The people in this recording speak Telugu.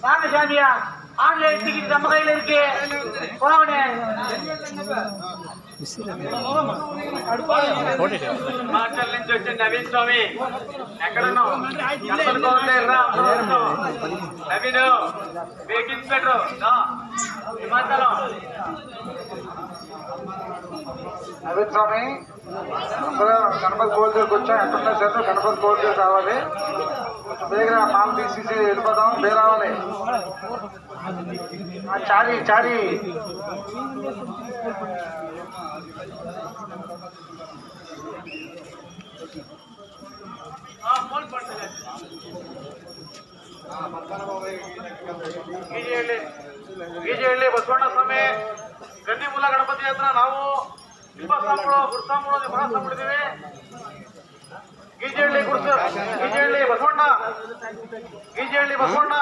வாங்க சாமியா, ஆன்லைன் டிக்கெட் நம்ம கையில இருக்கு. போவனே మాటల నుంచి వచ్చిన నవీన్ స్వామి ఎక్కడున్నావు? నవీన్ బేక్ ఇన్స్పెక్టర్ హిమాచలం. నవీన్ స్వామి అందరూ గణపతి గోల్డ్ దగ్గరికి వచ్చాం. ఎక్కడున్నా సరే గణపతి గోల్డ్ దగ్గర రావాలి. బేగరా మాల్ తీసేసి వెళ్ళిపోదాం. బే రావాలి. చారి చారి ಗೀಜೆಹಳ್ಳಿ ಬಸವಣ್ಣ ಸ್ವಾಮಿ ಗಂಡಿಮೂಲ ಗಣಪತಿ ಹತ್ರ ನಾವು ನಿಂಬಸ್ತಾಂಬಳು ಗುರುಸ್ತಾಂಬಳು ನಿಂಬಸ್ತಾಂಬಿಡಿದೀವಿ. ಗೀಜೆಹಳ್ಳಿ ಗೀಜೆಹಳ್ಳಿ ಬಸವಣ್ಣ ಗೀಜೆಹಳ್ಳಿ ಬಸವಣ್ಣ